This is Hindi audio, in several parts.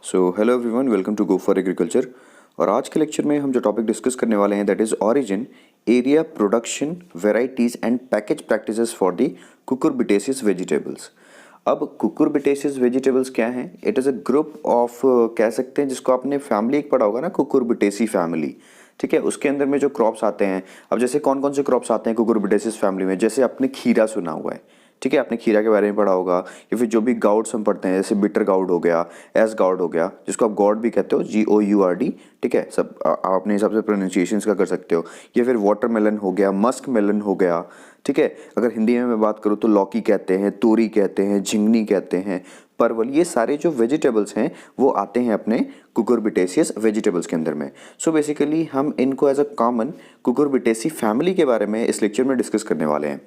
Hello everyone, welcome to go for agriculture. और आज के लेक्चर में हम जो टॉपिक डिस्कस करने वाले हैं that is origin, area, production, varieties and package practices for the cucurbitaceous vegetables. अब कुकुरबिटेसियस वेजिटेबल्स क्या हैं? It is a group of, कह सकते हैं, जिसको आपने फैमिली एक पढ़ा होगा ना, कुकुरबिटेसी फैमिली। ठीक है, उसके अंदर में जो क्रॉप्स आते हैं, अब जैसे कौन कौन से क्रॉप्स आते हैं कुकुरबिटेसियस फैमिली में, जैसे आपने खीरा सुना हुआ है। ठीक है, आपने खीरा के बारे में पढ़ा होगा, या फिर जो भी गाउड्स हम पढ़ते हैं, जैसे बिटर गाउड हो गया, एस गाउड हो गया, जिसको आप गॉड भी कहते हो, GOURD। ठीक है, सब आप अपने हिसाब से प्रोनाउंसिएशंस का कर सकते हो। या फिर वाटरमेलन हो गया, मस्क मेलन हो गया। ठीक है, अगर हिंदी में मैं बात करूँ तो लौकी कहते हैं, तोरी कहते हैं, झिंगनी कहते हैं, परवल, ये सारे जो वेजिटेबल्स हैं वो आते हैं अपने कुकुरबिटेसियस वेजिटेबल्स के अंदर में। सो बेसिकली हम इनको as a common cucurbitaceae family के बारे में इस लेक्चर में डिस्कस करने वाले हैं।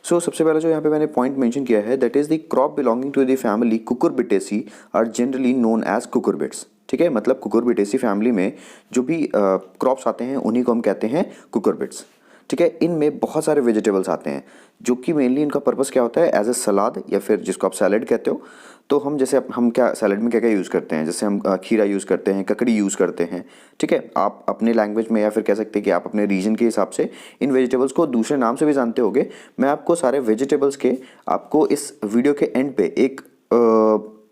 सबसे पहले जो यहाँ पे मैंने पॉइंट मेंशन किया है that is the crop belonging to the family cucurbitaceae are generally known as cucurbits. ठीक है, मतलब कुकुरबिटेसी फैमिली में जो भी क्रॉप्स आते हैं उन्हीं को हम कहते हैं कुकुरबिट्स। ठीक है, इनमें बहुत सारे वेजिटेबल्स आते हैं जो कि मेनली इनका पर्पस क्या होता है, एज ए सलाद, या फिर जिसको आप सैलड कहते हो। तो हम जैसे हम क्या सैलड में क्या क्या यूज़ करते हैं, जैसे हम खीरा यूज़ करते हैं, ककड़ी यूज़ करते हैं। ठीक है, आप अपने लैंग्वेज में या फिर कह सकते हैं कि आप अपने रीजन के हिसाब से इन वेजिटेबल्स को दूसरे नाम से भी जानते होगे। मैं आपको सारे वेजिटेबल्स के आपको इस वीडियो के एंड पे एक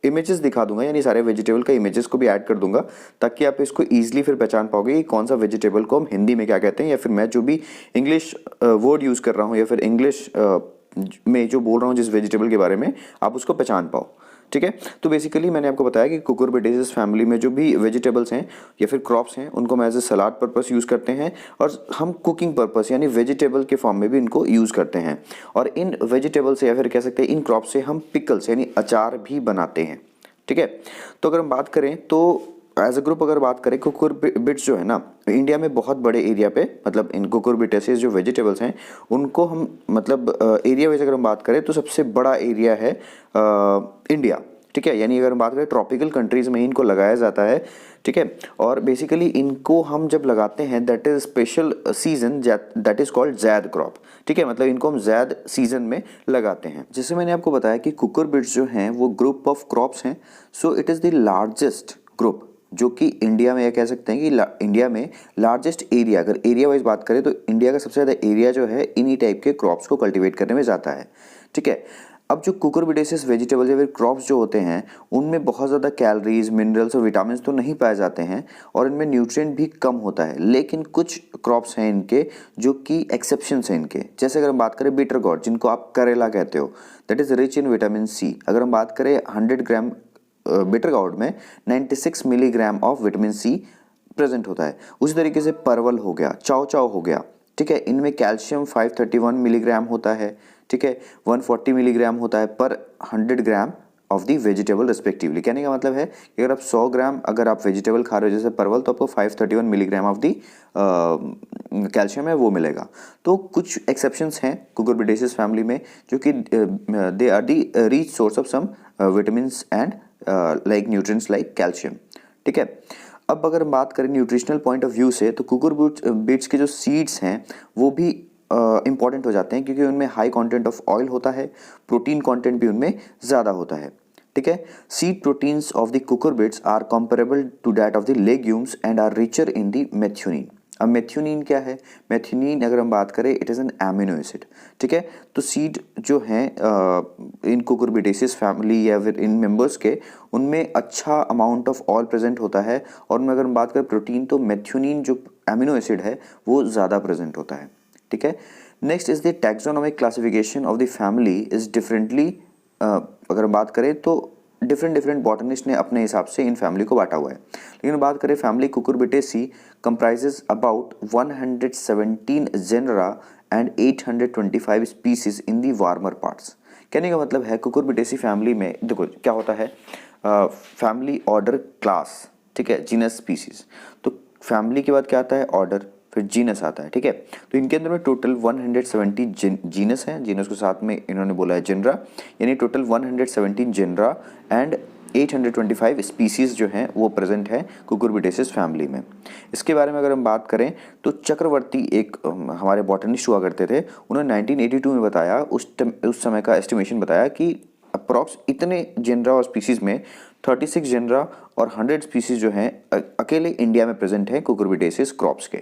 इमेजेस दिखा दूंगा, यानी सारे वेजिटेबल का इमेजेस को भी ऐड कर दूंगा, ताकि आप इसको ईजिली फिर पहचान पाओगे कि कौन सा वेजिटेबल को हम हिंदी में क्या कहते हैं, या फिर मैं जो भी इंग्लिश वर्ड यूज़ कर रहा हूँ या फिर इंग्लिश में जो बोल रहा हूँ जिस वेजिटेबल के बारे में, आप उसको पहचान पाओ। ठीक है, तो बेसिकली मैंने आपको बताया कि कुकुरबिटेसियस फैमिली में जो भी वेजिटेबल्स हैं या फिर क्रॉप्स हैं उनको हम as a salad purpose use करते हैं, और हम कुकिंग पर्पस यानी वेजिटेबल के फॉर्म में भी इनको यूज़ करते हैं। और इन वेजिटेबल से या फिर कह सकते हैं इन क्रॉप से हम पिकल्स यानी अचार भी बनाते हैं। ठीक है, तो अगर हम बात करें तो एज अ ग्रुप अगर बात करें, कुकुरबिट्स जो है ना, इंडिया में बहुत बड़े एरिया पे, मतलब इन कुकुरबिटेसियस जो वेजिटेबल्स हैं उनको हम मतलब एरिया वाइज अगर हम बात करें तो सबसे बड़ा एरिया है इंडिया। ठीक है, यानी अगर हम बात करें ट्रॉपिकल कंट्रीज़ में इनको लगाया जाता है। ठीक है, और बेसिकली इनको हम जब लगाते हैं that is special season that is called Zaid crop. ठीक है, मतलब इनको हम जैद सीजन में लगाते हैं। जैसे मैंने आपको बताया कि कुकुरबिट्स जो हैं वो ग्रुप ऑफ क्रॉप्स हैं। So it is the largest group जो कि इंडिया में, यह कह सकते हैं कि इंडिया में लार्जेस्ट एरिया, अगर एरिया वाइज बात करें तो इंडिया का सबसे ज़्यादा एरिया जो है इन्हीं टाइप के क्रॉप्स को कल्टीवेट करने में जाता है। ठीक है, अब जो कुकुरबिटेसियस वेजिटेबल्स या फिर क्रॉप्स जो होते हैं उनमें बहुत ज़्यादा कैलोरीज, मिनरल्स और विटामिन तो नहीं पाए जाते हैं, और इनमें न्यूट्रिएंट भी कम होता है। लेकिन कुछ क्रॉप्स हैं इनके जो कि एक्सेप्शंस हैं इनके, जैसे अगर हम बात करें बिटर गॉड, जिनको आप करेला कहते हो, that is rich in vitamin C। अगर हम बात करें 100 ग्राम बिटर गाउड में 96 milligram of vitamin C present होता है। उसी तरीके से परवल हो गया, चाव चाव हो गया। ठीक है, इनमें कैल्शियम 531 मिलीग्राम होता है। ठीक है, 140 मिलीग्राम होता है पर 100 gram of the vegetable respectively. कहने का मतलब है कि अगर आप 100 ग्राम अगर आप वेजिटेबल खा रहे हो जैसे परवल, तो आपको 531 मिलीग्राम ऑफ दी कैल्शियम है वो मिलेगा। तो कुछ एक्सेप्शंस हैं कुकुरबिटेसियस फैमिली में जो कि they are the rich source of some vitamin and like nutrients like calcium. ठीक है, अब अगर हम बात करें न्यूट्रिशनल पॉइंट ऑफ व्यू से तो कुकुरबिट्स के जो सीड्स हैं वो भी इंपॉर्टेंट हो जाते हैं, क्योंकि उनमें हाई कंटेंट ऑफ ऑयल होता है, प्रोटीन कंटेंट भी उनमें ज़्यादा होता है। ठीक है, seed proteins of the cucurbits are comparable to that of the legumes and are richer in the methionine. अब मेथ्योनिन क्या है? मेथ्योनिन अगर हम बात करें it is an amino acid. ठीक है, तो सीड जो हैं इन कुकुरबिटेसियस फैमिली या फिर इन मेंबर्स के, उनमें अच्छा अमाउंट ऑफ ऑयल प्रेजेंट होता है, और उनमें अगर हम बात करें प्रोटीन तो मेथ्योनिन जो एमिनो एसिड है वो ज़्यादा प्रेजेंट होता है। ठीक है, next is the taxonomic classification of the family is differently, अगर हम बात करें तो डिफरेंट बॉटनिस्ट ने अपने हिसाब से इन फैमिली को बांटा हुआ है। लेकिन बात करें family cucurbitaceae comprises about 117 genera and 825 species in the warmer parts. कहने का मतलब है कुकुरबिटेसी फैमिली में देखो क्या होता है, फैमिली, ऑर्डर, क्लास, ठीक है, जीनस, स्पीसीज। तो फैमिली के बाद क्या आता है? ऑर्डर, फिर जीनस आता है। ठीक है, तो इनके अंदर में टोटल 170 जीनस हैं, जीनस को साथ में इन्होंने बोला है जेनरा, यानी टोटल 117 जेनरा एंड 825 स्पीसीज जो हैं वो प्रेजेंट है कुकुरबिटेसियस फैमिली में। इसके बारे में अगर हम बात करें तो चक्रवर्ती एक हमारे बॉटनिस्ट हुआ करते थे, उन्होंने 1982 में बताया, उस समय का एस्टिमेशन बताया कि अप्रॉक्स इतने जेनरा और स्पीसीज में 36 जेनरा और 100 स्पीसीज जो हैं अकेले इंडिया में प्रेजेंट हैं कुकुरबिटेसिस क्रॉप्स के।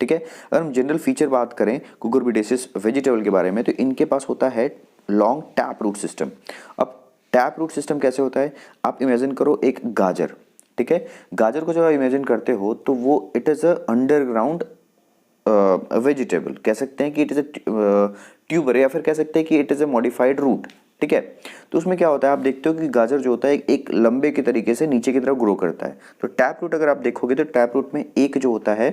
ठीक है, अगर हम जनरल फीचर बात करें कुकुरबिटेसिस वेजिटेबल के बारे में, तो इनके पास होता है लॉन्ग टैप रूट सिस्टम। अब टैप रूट सिस्टम कैसे होता है, आप इमेजिन करो एक गाजर। ठीक है, गाजर को जब आप इमेजिन करते हो तो वो it is a underground vegetable, कह सकते हैं कि इट इज़ अ ट्यूबर, या फिर कह सकते हैं कि it is a modified root. ठीक है, तो उसमें क्या होता है, आप देखते हो कि गाजर जो होता है एक लंबे के तरीके से नीचे की तरफ ग्रो करता है। तो टैप रूट अगर आप देखोगे तो टैप रूट में एक जो होता है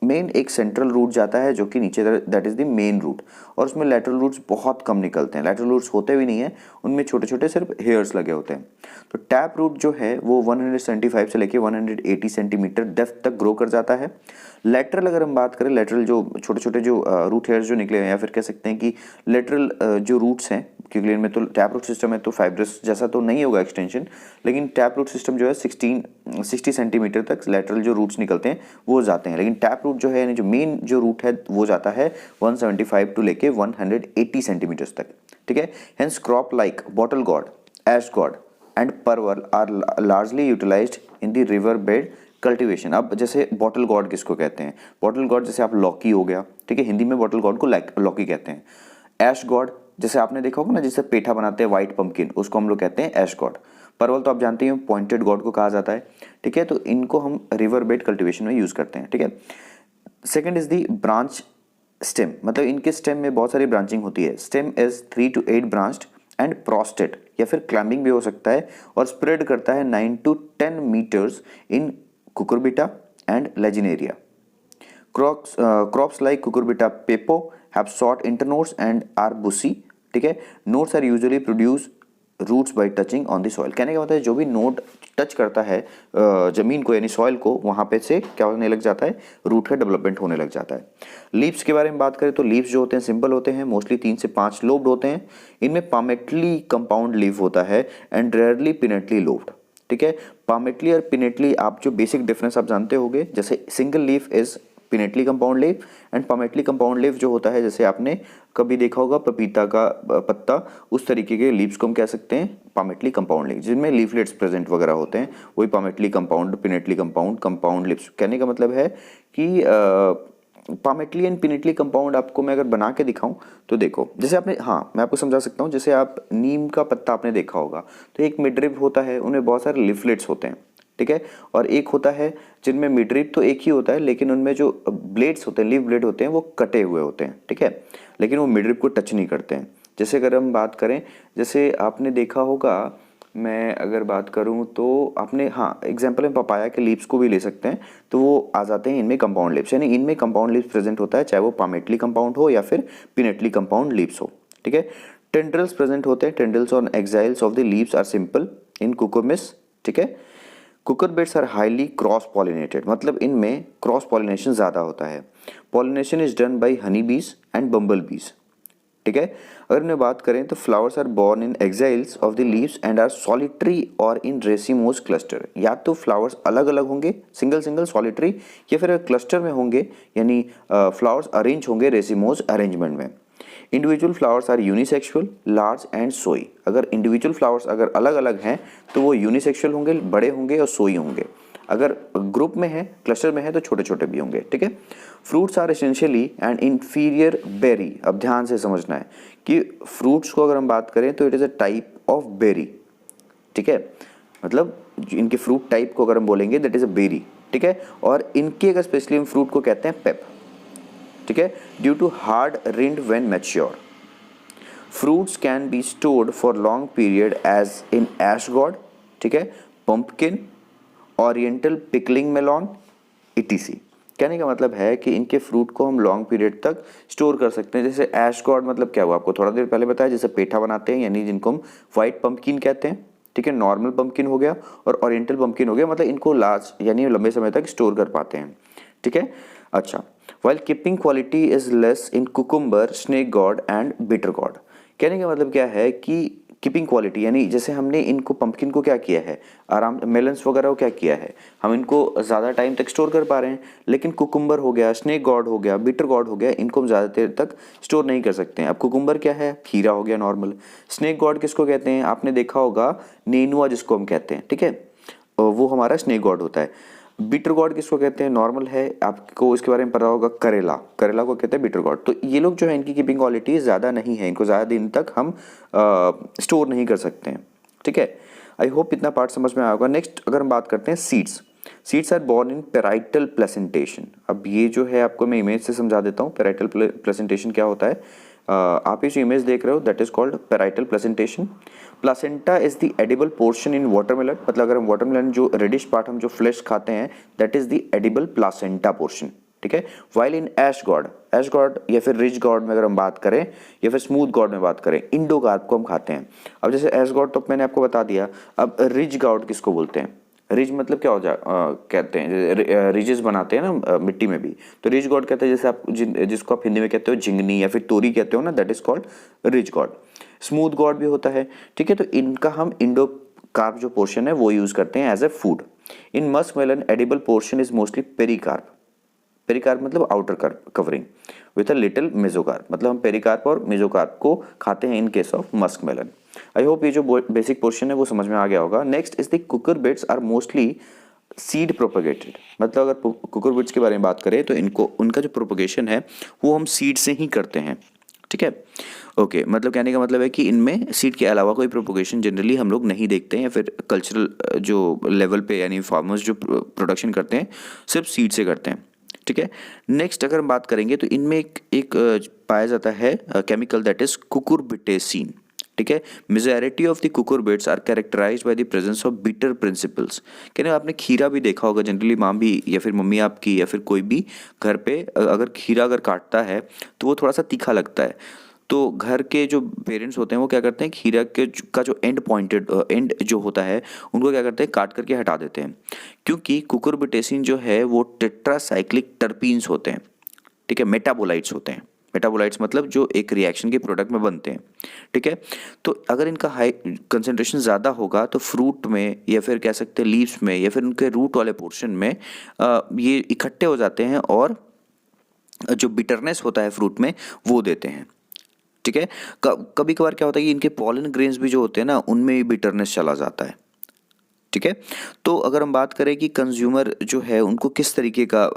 मेन एक सेंट्रल रूट जाता है जो कि नीचे, that is the main root, और उसमें लैटरल रूट्स बहुत कम निकलते हैं। लैटरल रूट्स होते भी नहीं है, उनमें छोटे छोटे सिर्फ हेयर्स लगे होते हैं। तो टैप रूट जो है वो 175 से लेके 180 सेंटीमीटर डेप्थ तक ग्रो कर जाता है। लेटरल अगर हम बात करें, लेटरल जो छोटे छोटे जो रूट हेयर्स जो निकले हैं, या फिर कह सकते हैं कि लेटरल जो रूट्स हैं, क्योंकि इनमें तो टैप रूट सिस्टम है तो फाइब्रस जैसा तो नहीं होगा एक्सटेंशन, लेकिन टैप रूट सिस्टम जो है 60 सेंटीमीटर तक लेटरल जो रूट्स निकलते हैं वो जाते हैं। लेकिन टैप रूट जो है यानी जो मेन जो रूट है वो जाता है 175 टू लेके 180 सेंटीमीटर्स तक। ठीक है, hence crop like bottle gourd, ash gourd and parwal are largely utilised in the river bed cultivation. अब जैसे बॉटल गॉड किसको कहते हैं, बॉटल गॉड जैसे आप लौकी हो गया, ठीक है, हिंदी में बॉटल गॉड को लौकी कहते हैं। ऐश गॉड जैसे आपने देखा होगा ना, जिससे पेठा बनाते हैं व्हाइट पंपकिन, उसको हम लोग कहते हैं ऐश गॉड। परवल तो आप जानते हैं पॉइंटेड गॉड को कहा जाता है। ठीक है, तो इनको हम रिवर बेड कल्टीवेशन में यूज करते हैं। ठीक है, second is the branch stem, मतलब इनके स्टेम में बहुत सारी ब्रांचिंग होती है। Stem is 3 to 8 branched and prostate, या फिर क्लाइंबिंग भी हो सकता है, और स्प्रेड करता है 9 to 10 metres in cucurbita and lagenaria. Crops like cucurbita pepo have short internodes and are bushy. ठीक है, nodes are usually produce roots by touching on the soil। कहने का मतलब है जो भी नोड टच करता है जमीन को यानी सॉइल को, वहां पे से क्या होने लग जाता है, रूट का डेवलपमेंट होने लग जाता है। लीव्स के बारे में बात करें तो लीव्स जो होते हैं सिंपल होते हैं, मोस्टली 3 से 5 लोब्ड होते हैं। इनमें पामेटली कंपाउंड लीव होता है एंड रेयरली पिनेटली लोब्ड। ठीक है, पामेटली और पिनेटली आप जो बेसिक डिफरेंस आप जानते होंगे, जैसे single leaf is pinnately compound leaf and palmately compound leaf जो होता है, जैसे आपने कभी देखा होगा पपीता का पत्ता, उस तरीके के लीव्स को हम कह सकते हैं पामेटली कंपाउंड लीफ, जिनमें लीफलेट्स प्रेजेंट वगैरह होते हैं, वही palmately compound, pinnately compound, compound leaves. कहने का मतलब है कि पामेटली एंड पिनेटली कंपाउंड आपको मैं अगर बना के दिखाऊं तो देखो, जैसे आपने, हाँ मैं आपको समझा सकता हूँ, जैसे आप नीम का पत्ता आपने देखा होगा, तो एक मिडरिप होता है, उनमें बहुत सारे लीफलेट्स होते हैं। ठीक है, और एक होता है जिनमें मिडरिप तो एक ही होता है, लेकिन उनमें जो ब्लेड्स होते हैं, लीफ ब्लेड होते हैं, वो कटे हुए होते हैं। ठीक है, लेकिन वो मिडरिप को टच नहीं करते हैं। जैसे अगर हम बात करें, जैसे आपने देखा होगा, मैं अगर बात करूं तो आपने, हाँ एग्जाम्पल में पपाया के लीव्स को भी ले सकते हैं, तो वो आ जाते हैं इनमें कंपाउंड लीव्स, यानी इनमें कंपाउंड लीव्स प्रेजेंट होता है, चाहे वो पामेटली कंपाउंड हो या फिर पिनेटली कंपाउंड लीव्स हो। ठीक है, टेंड्रल्स प्रेजेंट होते हैं, टेंड्रल्स और axils of the leaves are simple in cucurbits. ठीक है, cucurbits are highly cross pollinated, मतलब इनमें क्रॉस पॉलिनेशन ज़्यादा होता है। Pollination is done by honey bees and बम्बल बीज। ठीक है, अगर मैं बात करें तो flowers are borne in axils of the leaves and are solitary और इन रेसिमोस क्लस्टर। या तो फ्लावर्स अलग अलग होंगे, सिंगल सिंगल सॉलिटरी, या फिर क्लस्टर में होंगे, यानी फ्लावर्स अरेंज होंगे रेसिमोस अरेंजमेंट में। Individual flowers are unisexual, large and showy. अगर इंडिविजुअल फ्लावर्स अगर अलग अलग हैं तो वो यूनिसेक्सुअल होंगे, बड़े होंगे और सोई होंगे। अगर ग्रुप में है, क्लस्टर में है, तो छोटे छोटे भी होंगे। ठीक है, fruits are essentially and inferior berry. अब ध्यान से समझना है कि फ्रूट्स को अगर हम बात करें तो it is a type of berry. ठीक है, मतलब इनके फ्रूट टाइप को अगर हम बोलेंगे दैट इज़ अ बेरी। ठीक है, और इनके अगर स्पेशली हम फ्रूट को कहते हैं पेप। ठीक है, due to hard rind when mature. Fruits can be stored for long period as in ash gourd. ठीक है, pumpkin, oriental pickling melon, etc. कहने का मतलब है कि इनके फ्रूट को हम लॉन्ग पीरियड तक स्टोर कर सकते हैं। जैसे ऐश गॉड मतलब क्या हुआ, आपको थोड़ा देर पहले बताया, जैसे पेठा बनाते हैं, यानी जिनको हम व्हाइट पंपकिन कहते हैं। ठीक है, नॉर्मल पंपकिन हो गया और ओरिएंटल पंपकिन हो गया, मतलब इनको लार्ज यानी लंबे समय तक स्टोर कर पाते हैं। ठीक है, अच्छा, while keeping quality is less in cucumber, snake God and bitter gourd. कहने का मतलब क्या है कि कीपिंग क्वालिटी, यानी जैसे हमने इनको पंपकिन को क्या किया है, आराम मेलन्स वगैरह को क्या किया है, हम इनको ज़्यादा टाइम तक स्टोर कर पा रहे हैं। लेकिन कुकुम्बर हो गया, स्नेक गॉड हो गया, बिटर गॉड हो गया, इनको हम ज़्यादा देर तक स्टोर नहीं कर सकते हैं। अब कुकुम्बर क्या है, खीरा हो गया नॉर्मल। स्नेक गॉड किसको कहते हैं, आपने देखा होगा नेनुआ जिसको हम कहते हैं, ठीक है, वो हमारा स्नेक गॉड होता है। बिटर गॉड किसको कहते हैं, नॉर्मल है, आपको इसके बारे में पता होगा, करेला, करेला को कहते हैं बिटर गॉड। तो ये लोग जो है इनकी कीपिंग क्वालिटी ज़्यादा नहीं है, इनको ज़्यादा दिन तक हम स्टोर नहीं कर सकते हैं, ठीक है। आई होप इतना पार्ट समझ में आया होगा। नेक्स्ट अगर हम बात करते हैं seeds, seeds are borne in parietal placentation. अब ये जो है आपको मैं इमेज से समझा देता हूँ, पेराइटल प्लेसेंटेशन क्या होता है। आप ये जो इमेज देख रहे हो that is called parietal placentation. Placenta is the edible portion in watermelon, मतलब अगर हम वाटरमेलन जो रेडिश पार्ट हम जो फ्लेश खाते हैं that is the edible placenta portion, ठीक है। While in ash gourd, ash gourd या फिर रिच गॉड में अगर हम बात करें या फिर स्मूथ गॉड में बात करें, इंडो कार्प को हम खाते हैं। अब जैसे एश गॉड तो मैंने आपको बता दिया, अब रिच गॉड किसको बोलते हैं, रिज मतलब क्या हो कहते हैं, रिजेस बनाते हैं ना मिट्टी में भी, तो रिज गॉड कहते हैं, जैसे आप जिसको आप हिंदी में कहते हो झिंगनी या फिर तोरी कहते हो ना, that is called ridge God. Smooth God भी होता है, ठीक है। तो इनका हम इंडो कार्प जो पोर्शन है वो यूज करते हैं as a food. In musk melon edible portion is mostly pericarp, pericarp मतलब outer covering with a little mesocarp, मतलब हम पेरिकार्प और मेसोकार्प को खाते हैं in case of musk melon. I hope ये जो बेसिक पोर्शन है वो समझ में आ गया होगा। Next is the cucurbits are mostly seed propagated, मतलब अगर कुकुरबिट्स के बारे में बात करें तो इनको उनका जो प्रोपगेशन है वो हम सीड से ही करते हैं, ठीक है। ओके, मतलब कहने का मतलब है कि इनमें सीड के अलावा कोई प्रोपगेशन जनरली हम लोग नहीं देखते हैं, या फिर कल्चरल जो लेवल पे यानी फार्मर्स जो प्रोडक्शन करते हैं सिर्फ सीड से करते हैं, ठीक है। नेक्स्ट अगर हम बात करेंगे तो इनमें एक पाया जाता है केमिकल दैट इज कुकुरबिटेसिन, ठीक है। Majority of the cucurbits are characterized by the presence of bitter principles. कहने आपने खीरा भी देखा होगा, जनरली माँ भी या फिर मम्मी आपकी या फिर कोई भी घर पे अगर खीरा अगर काटता है तो वो थोड़ा सा तीखा लगता है, तो घर के जो पेरेंट्स होते हैं वो क्या करते हैं, खीरा के का जो एंड जो होता है उनको क्या करते हैं, काट करके हटा देते हैं, क्योंकि कुकुरबिटेसिन जो है वो टेट्रासाइक्लिक टर्पीन्स होते हैं, ठीक है, मेटाबोलाइट्स होते हैं। मेटाबोलाइट्स मतलब जो एक रिएक्शन के प्रोडक्ट में बनते हैं, ठीक है। तो अगर इनका हाई कंसंट्रेशन ज़्यादा होगा तो फ्रूट में या फिर कह सकते हैं लीव्स में या फिर उनके रूट वाले पोर्शन में ये इकट्ठे हो जाते हैं और जो बिटरनेस होता है फ्रूट में वो देते हैं, ठीक है। कभी कभार क्या होता है कि इनके पॉलन ग्रेन्स भी जो होते हैं ना उनमें भी बिटरनेस चला जाता है, ठीक है। तो अगर हम बात करें कि कंज्यूमर जो है उनको किस तरीके का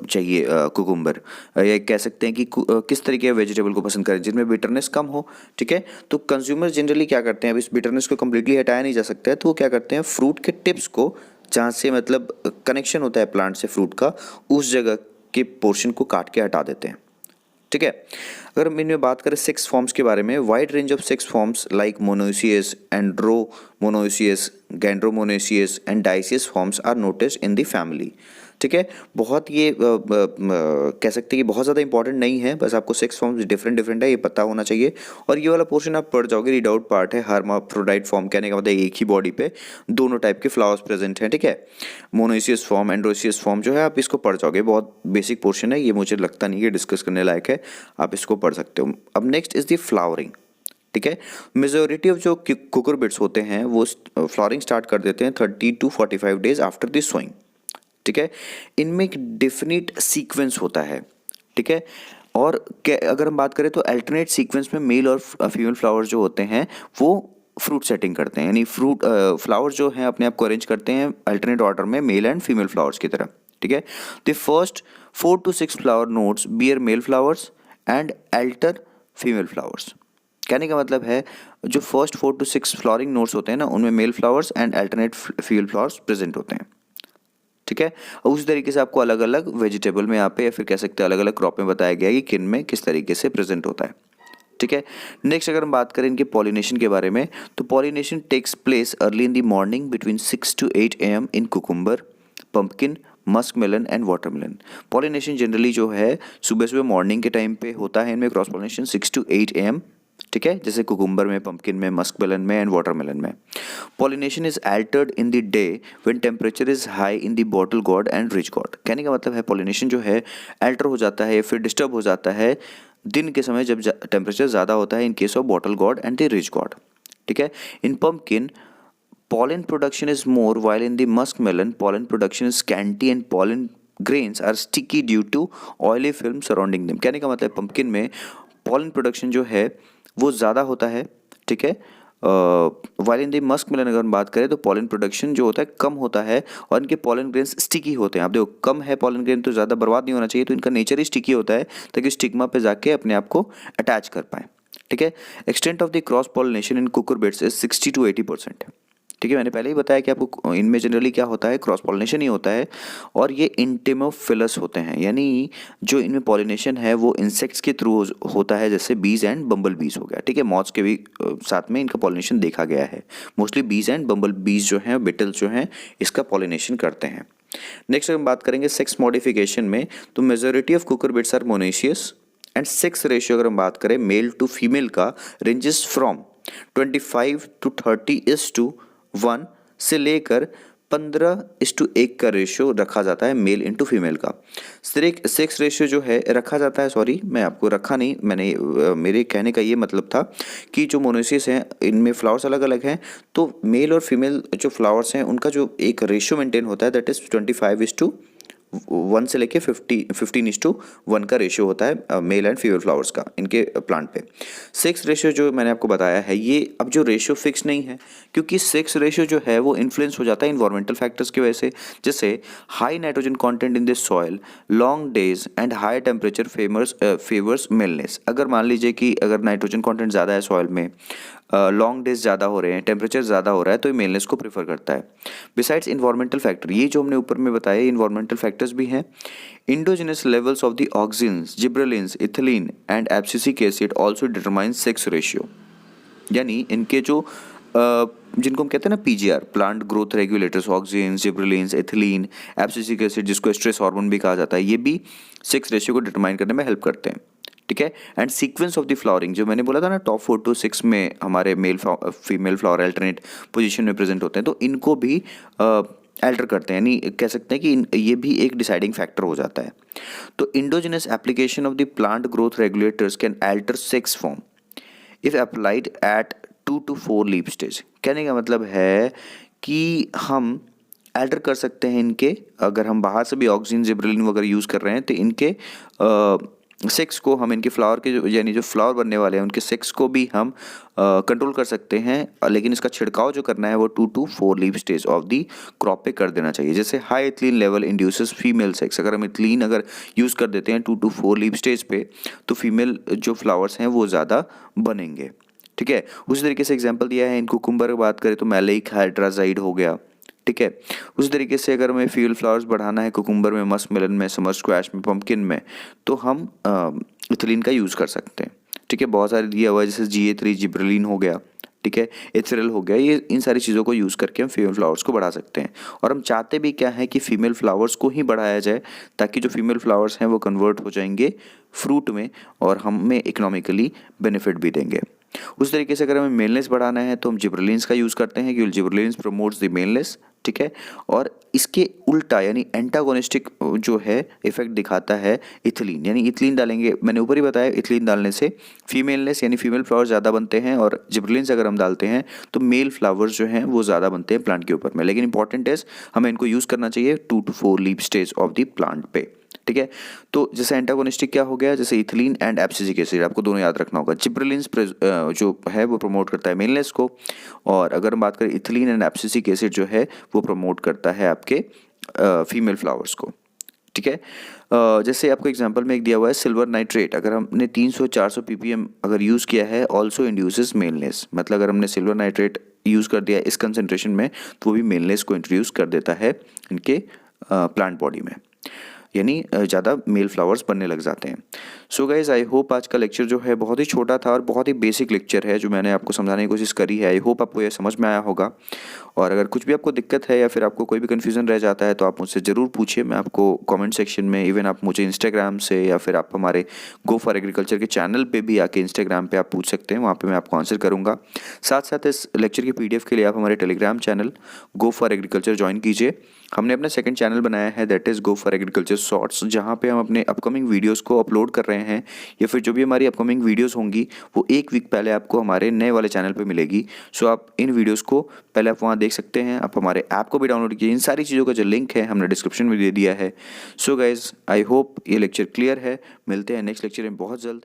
चाहिए कुकुम्बर, या कह सकते हैं कि किस तरीके के वेजिटेबल को पसंद करें जिनमें बिटरनेस कम हो, ठीक है। तो कंज्यूमर जनरली क्या करते हैं, अब इस बिटरनेस को कम्प्लीटली हटाया नहीं जा सकता है, तो वो क्या करते हैं, फ्रूट के टिप्स को जहाँ से मतलब कनेक्शन होता है प्लांट से फ्रूट का, उस जगह के पोर्शन को काट के हटा देते हैं, ठीक है। अगर हम इनमें बात करें सेक्स फॉर्म्स के बारे में, wide range of sex forms like monoecious, andromonoecious, गैंड्रोमोनोसियस and dioecious forms are noticed in the family, ठीक है। बहुत ये कह सकते हैं कि बहुत ज़्यादा इंपॉर्टेंट नहीं है, बस आपको सेक्स फॉर्म्स डिफरेंट है ये पता होना चाहिए। और ये वाला पोर्शन आप पढ़ जाओगे, रीड आउट पार्ट है, हर्माफ्रोडाइट फॉर्म, कहने का मतलब एक ही बॉडी पे दोनों टाइप के फ्लावर्स प्रेजेंट हैं, ठीक है। मोनोसियस फॉर्म, एंड्रोसियस फॉर्म जो है आप इसको पढ़ जाओगे, बहुत बेसिक पोर्शन है ये, मुझे लगता नहीं है डिस्कस करने लायक है, आप इसको पढ़ सकते हो। अब नेक्स्ट इज द फ्लावरिंग, ठीक है। मेजोरिटी ऑफ जो कुकुरबिट्स होते हैं वो फ्लावरिंग स्टार्ट कर देते हैं 30 to 45 days after the sowing, ठीक है। इनमें एक डेफिनेट सीक्वेंस होता है, ठीक है। और अगर हम बात करें तो अल्टरनेट सीक्वेंस में मेल और फीमेल फ्लावर्स जो होते हैं वो फ्रूट सेटिंग करते हैं, यानी फ्रूट फ्लावर्स जो हैं अपने आप को अरेंज करते हैं अल्टरनेट ऑर्डर में मेल एंड फीमेल फ्लावर्स की तरह, ठीक है। The first 4 to 6 flower nodes bear male flowers and alter female flowers. कहने का मतलब है जो फर्स्ट 4 to 6 फ्लावरिंग नोड्स होते हैं ना उनमें mail flowers and alternate female flowers present होते हैं, ठीक है। और उस तरीके से आपको अलग अलग वेजिटेबल में यहाँ पे या फिर कह सकते हैं अलग अलग क्रॉप में बताया गया है कि किन में किस तरीके से प्रेजेंट होता है, ठीक है। नेक्स्ट अगर हम बात करें इनके पॉलिनेशन के बारे में, तो pollination takes place early in the morning between 6 to 8 AM in cucumber, pumpkin, musk melon and watermelon. Pollination generally जो है सुबह सुबह मॉर्निंग के टाइम पे होता है, इनमें क्रॉस पॉलिनेशन 6 to 8 AM, ठीक है, जैसे कुकुम्बर में, पंपकिन में, मस्क मेलन में एंड वाटरमेलन में। Pollination is Altered in the day when temperature is high in the bottle God and rich God. कहने का मतलब है पॉलिनेशन जो है अल्टर हो जाता है या फिर डिस्टर्ब हो जाता है दिन के समय जब टेम्परेचर ज़्यादा होता है इन case of bottle God and the rich God, ठीक है। इन pumpkin pollen production is more, while in the muskmelon pollen production is scanty and pollen grains are sticky due to oily film surrounding them। कहने का मतलब पंपकिन में pollen production जो है वो ज़्यादा होता है, ठीक है। While in the musk melon अगर हम बात करें तो पॉलन प्रोडक्शन जो होता है कम होता है और इनके पॉलन ग्रेन्स स्टिकी होते हैं। आप देखो कम है पॉलन ग्रेन तो ज़्यादा बर्बाद नहीं होना चाहिए, तो इनका नेचर ही स्टिकी होता है ताकि स्टिग्मा पे जाके अपने आप को अटैच कर पाए, ठीक है। Extent of the cross pollination in cucurbits is 60 to 80%। ठीक है, मैंने पहले ही बताया कि आपको इनमें जनरली क्या होता है, क्रॉस पॉलिनेशन ही होता है और ये इंटेमोफिलस होते हैं, यानी जो इनमें पॉलिनेशन है वो इंसेक्ट्स के थ्रू होता है, जैसे बीज एंड बम्बल बीज हो गया, ठीक है। मॉथ्स के भी साथ में इनका पॉलिनेशन देखा गया है। मोस्टली बीज एंड बम्बल बीज जो हैं, बिटल्स जो हैं, इसका पॉलिनेशन करते हैं। नेक्स्ट हम बात करेंगे सेक्स मॉडिफिकेशन में, तो majority of cucurbits are monoecious and sex ratio अगर हम बात करें मेल टू फीमेल का रेंजेस फ्रॉम 25 to 30:1 से लेकर 15:1 का रेशियो रखा जाता है मेल इंटू फीमेल का। सेक्स रेशियो जो है रखा जाता है, सॉरी मैं आपको रखा नहीं, मैंने मेरे कहने का ये मतलब था कि जो मोनोसियस हैं इनमें फ्लावर्स अलग अलग हैं, तो मेल और फीमेल जो फ्लावर्स हैं उनका जो एक रेशियो मेंटेन होता है दैट इज़ 25:1 से लेके 15:1 का रेशियो होता है मेल एंड फीमेल फ्लावर्स का इनके प्लांट पे। सेक्स रेशियो जो मैंने आपको बताया है, ये अब जो रेशियो फिक्स नहीं है, क्योंकि सेक्स रेशियो जो है वो इन्फ्लुएंस हो जाता है इन्वायरमेंटल फैक्टर्स की वजह से, जैसे high nitrogen content in this soil, long days and high temperature favours maleness. अगर मान लीजिए कि अगर नाइट्रोजन कंटेंट ज़्यादा है सॉइल में, लॉन्ग डेज ज़्यादा हो रहे हैं, टेम्परेचर ज़्यादा हो रहा है, तो ये मेलनेस को प्रीफर करता है। बिसाइड्स इन्वायरमेंटल फैक्टर, ये जो हमने ऊपर में बताया इन्वायरमेंटल फैक्टर्स भी हैं। Indigenous levels of the auxins, gibberellins, ethylene and abscisic acid also determine sex ratio, यानी इनके जो जिनको हम कहते हैं ना PGR, plant growth regulators, auxins, gibberellins, ethylene, abscisic acid जिसको स्ट्रेस हार्मोन भी कहा जाता है, ये भी सेक्स रेशियो को डिटरमाइन करने में हेल्प करते हैं, ठीक है। And sequence of the flowering, जो मैंने बोला था ना टॉप 4 to 6 में हमारे male female flower alternate position में प्रेजेंट होते हैं, तो इनको भी अल्टर करते हैं, यानी कह सकते हैं कि ये भी एक डिसाइडिंग फैक्टर हो जाता है। तो indigenous application of the plant growth regulators can alter sex form if applied at 2 to 4 leaf stage. कहने का मतलब है कि हम अल्टर कर सकते हैं इनके, अगर हम बाहर से भी ऑक्सिन, जिब्रेलिन वगैरह यूज़ कर रहे हैं तो इनके सेक्स को हम, इनके फ्लावर के जो यानी जो फ्लावर बनने वाले हैं उनके सेक्स को भी हम कंट्रोल कर सकते हैं, लेकिन इसका छिड़काव जो करना है वो 2 to 4 leaf stage of the crop पे कर देना चाहिए। जैसे high ethylene level induces female sex, अगर हम इथिलीन अगर यूज़ कर देते हैं 2 to 4 लीफ स्टेज पे, तो फीमेल जो फ्लावर्स हैं वो ज़्यादा बनेंगे, ठीक है। उसी तरीके से एग्जाम्पल दिया है इन कुकुम्बर की बात करें तो मैलेइक हाइड्राजाइड हो गया, ठीक है। उसी तरीके से अगर हमें फील्ड फ्लावर्स बढ़ाना है कुकुम्बर में, मस्क मेलन में, समर स्क्वैश में, पम्पकिन में, तो हम इथिलीन का यूज़ कर सकते हैं, ठीक है। बहुत सारे दिया हुआ है जैसे GA3 जिब्रेलिन हो गया, ठीक है, एथेरल हो गया, ये इन सारी चीज़ों को यूज़ करके हम फीमेल फ्लावर्स को बढ़ा सकते हैं। और हम चाहते भी क्या है कि फीमेल फ्लावर्स को ही बढ़ाया जाए ताकि जो फीमेल फ्लावर्स हैं वो कन्वर्ट हो जाएंगे फ्रूट में और हमें इकोनॉमिकली बेनिफिट भी देंगे। उस तरीके से अगर हमें मेलनेस बढ़ाना है तो हम जिब्रेलिन्स का यूज़ करते हैं क्योंकि जिब्रेलिन्स प्रमोट्स द मेलनेस, ठीक है। और इसके उल्टा यानी एंटागोनिस्टिक जो है इफेक्ट दिखाता है इथिलीन, यानी इथिलीन डालेंगे, मैंने ऊपर ही बताया इथिलीन डालने से फीमेलनेस यानी फीमेल फ्लावर्स ज़्यादा बनते हैं, और जिब्रेलिन्स अगर हम डालते हैं तो मेल फ्लावर्स जो हैं वो ज़्यादा बनते हैं प्लांट के ऊपर में। लेकिन इंपॉर्टेंट है हमें इनको यूज़ करना चाहिए 2 to 4 leaf stage of the plant पे, ठीक है। तो जैसे एंटागोनिस्टिक क्या हो गया, जैसे इथिलीन एंड एब्सिसिक एसिड, आपको दोनों याद रखना होगा। जिब्रेलिन्स जो है वो प्रमोट करता है मेलनेस को, और अगर हम बात करें इथिलीन एंड एब्सिसिक एसिड जो है वो प्रमोट करता है आपके फीमेल फ्लावर्स को, ठीक है। जैसे आपको एग्जांपल में एक दिया हुआ है सिल्वर नाइट्रेट, अगर हमने 300-400 ppm अगर यूज़ किया है, ऑल्सो इंड्यूसेस मेलनेस, मतलब अगर हमने सिल्वर नाइट्रेट यूज़ कर दिया इस कंसनट्रेशन में तो वो भी मेलनेस को इंट्रोड्यूस कर देता है इनके प्लांट बॉडी में, यानी ज़्यादा मेल फ्लावर्स बनने लग जाते हैं। सो गाइज आई होप आज का लेक्चर जो है बहुत ही छोटा था और बहुत ही बेसिक लेक्चर है जो मैंने आपको समझाने की कोशिश करी है। आई होप आपको यह समझ में आया होगा, और अगर कुछ भी आपको दिक्कत है या फिर आपको कोई भी कन्फ्यूज़न रह जाता है तो आप मुझसे ज़रूर पूछिए, मैं आपको कमेंट सेक्शन में, इवन आप मुझे इंस्टाग्राम से या फिर आप हमारे गो फॉर एग्रीकल्चर के चैनल पे भी आके इंस्टाग्राम पे आप पूछ सकते हैं, वहाँ पे मैं आपको आंसर करूँगा। साथ साथ इस लेक्चर की PDF के लिए आप हमारे Telegram channel go for agriculture join कीजिए। हमने अपना सेकंड चैनल बनाया है that is go for agriculture shorts जहाँ पे हम अपने अपकमिंग वीडियोस को अपलोड कर रहे हैं, या फिर जो भी हमारी अपकमिंग वीडियोस होंगी वो एक वीक पहले आपको हमारे नए वाले चैनल पे मिलेगी। सो आप इन वीडियोस को पहले आप वहाँ देख सकते हैं। आप हमारे ऐप को भी डाउनलोड कीजिए। इन सारी चीज़ों का जो लिंक है हमने डिस्क्रिप्शन में दे दिया है। सो गाइज, आई होप ये लेक्चर क्लियर है। मिलते हैं नेक्स्ट लेक्चर में बहुत जल्द।